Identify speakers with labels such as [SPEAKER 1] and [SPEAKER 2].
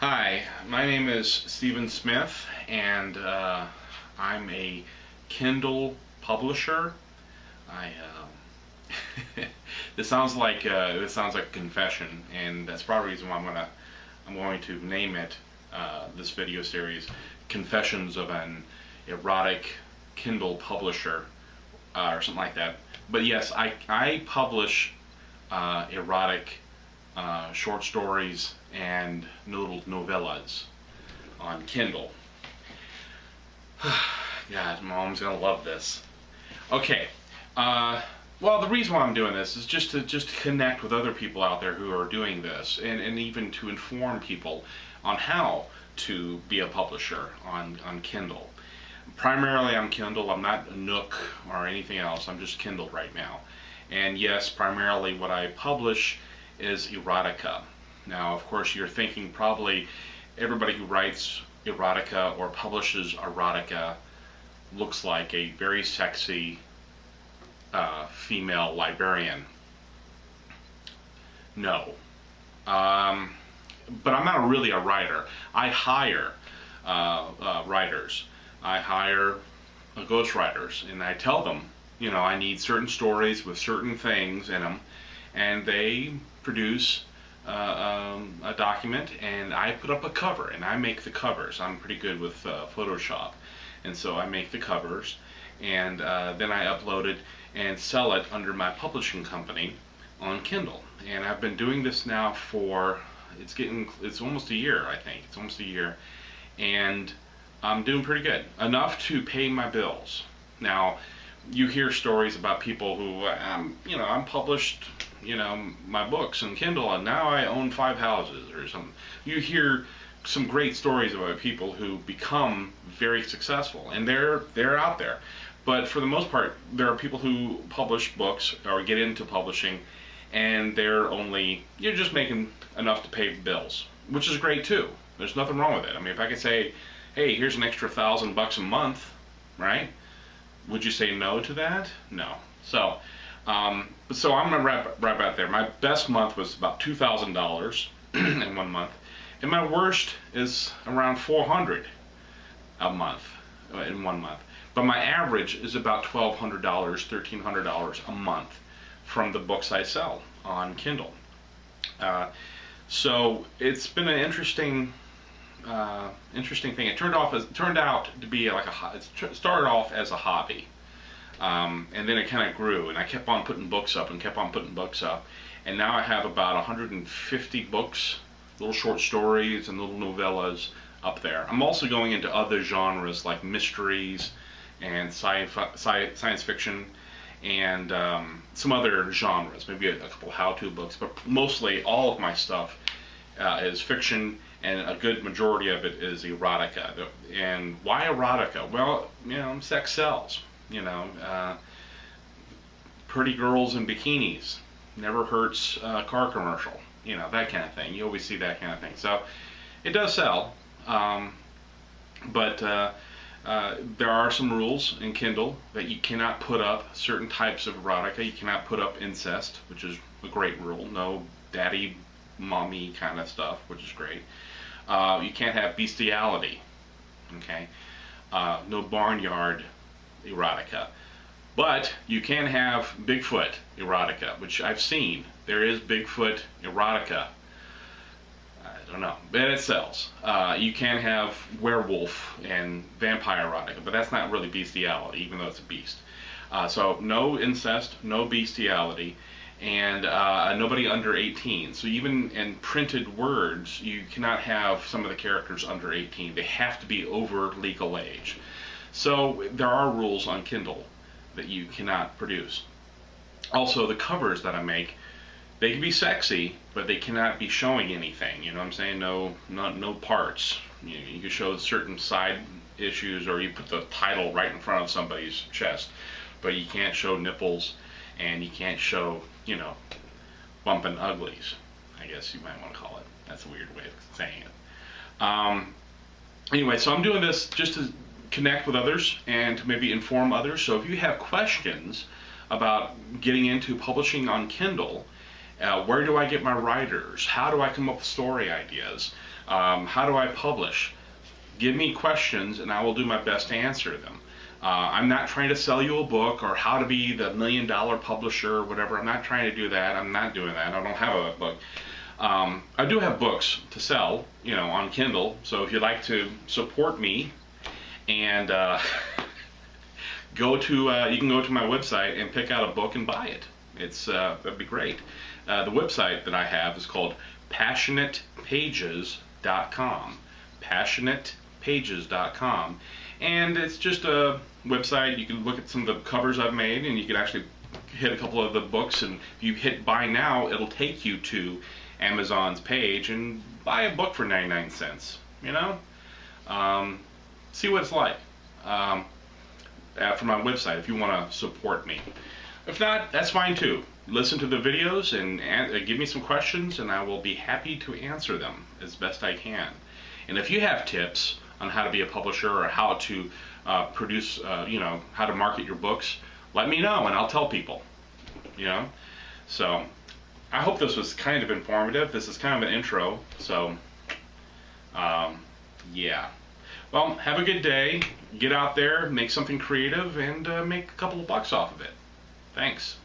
[SPEAKER 1] Hi, my name is Stephen Smith, and I'm a Kindle publisher. I this sounds like a confession, and that's probably the reason why I'm going to name it this video series, "Confessions of an Erotic Kindle Publisher," or something like that. But yes, I publish erotic short stories and little novellas on Kindle. God, Mom's gonna love this. Okay, well, the reason why I'm doing this is just to connect with other people out there who are doing this, and even to inform people on how to be a publisher on Kindle. Primarily, I'm Kindle. I'm not Nook or anything else. I'm just Kindle right now. And yes, primarily what I publish is erotica. Now, of course, you're thinking probably everybody who writes erotica or publishes erotica looks like a very sexy female librarian. No. But I'm not really a writer. I hire writers. I hire ghostwriters, and I tell them, I need certain stories with certain things in them, and they produce a document, and I put up a cover, and I make the covers. I'm pretty good with Photoshop, and so I make the covers, and then I upload it and sell it under my publishing company on Kindle. And I've been doing this now for it's almost a year. I think it's almost a year, and I'm doing pretty good, enough to pay my bills. Now, you hear stories about people who, I'm published, my books on Kindle, and now I own 5 houses or something. You hear some great stories about people who become very successful, and they're out there. But for the most part, there are people who publish books or get into publishing, and you're just making enough to pay bills, which is great too. There's nothing wrong with it. I mean, if I could say, hey, here's an extra $1,000 a month, right? Would you say no to that? No. So I'm gonna wrap out there. My best month was about $2,000 in 1 month, and my worst is around $400 a month in 1 month. But my average is about $1,200, $1,300 a month from the books I sell on Kindle. So it's been an interesting thing. It turned out to be like it started off as a hobby, and then it kind of grew, and I kept on putting books up and kept on putting books up, and now I have about 150 books, little short stories and little novellas up there. I'm also going into other genres like mysteries and science fiction, and some other genres, maybe a couple how-to books, but mostly all of my stuff is fiction, and a good majority of it is erotica. And why erotica? Well, sex sells. Pretty girls in bikinis never hurts a car commercial. That kind of thing. You always see that kind of thing. So it does sell, but there are some rules in Kindle that you cannot put up certain types of erotica. You cannot put up incest, which is a great rule. No daddy, mommy kind of stuff, which is great. You can't have bestiality, okay? No barnyard erotica. But you can have Bigfoot erotica, which I've seen. There is Bigfoot erotica. I don't know, but it sells. You can have werewolf and vampire erotica, but that's not really bestiality, even though it's a beast. So no incest, no bestiality, and nobody under 18. So even in printed words, you cannot have some of the characters under 18. They have to be over legal age. So there are rules on Kindle that you cannot produce. Also, the covers that I make, they can be sexy, but they cannot be showing anything. You know what I'm saying? No parts. You can show certain side issues, or you put the title right in front of somebody's chest, but you can't show nipples, and you can't show, bumping uglies, I guess you might want to call it. That's a weird way of saying it. Anyway, so I'm doing this just to connect with others and to maybe inform others. So if you have questions about getting into publishing on Kindle, Where do I get my writers? How do I come up with story ideas? How do I publish? Give me questions and I will do my best to answer them. I'm not trying to sell you a book or how to be the $1 million publisher or whatever. I'm not trying to do that. I'm not doing that. I don't have a book. I do have books to sell, on Kindle. So if you'd like to support me and you can go to my website and pick out a book and buy it. That'd be great. The website that I have is called passionatepages.com. Passionatepages.com. And it's just a website. You can look at some of the covers I've made, and you can actually hit a couple of the books, and if you hit buy now, it'll take you to Amazon's page and buy a book for 99 cents. See what it's like from my website if you want to support me. If not, that's fine too. Listen to the videos and give me some questions, and I will be happy to answer them as best I can. And if you have tips on how to be a publisher or how to produce, how to market your books, let me know and I'll tell people. So I hope this was kind of informative. This is kind of an intro. So yeah. Well, have a good day. Get out there, make something creative, and make a couple of bucks off of it. Thanks.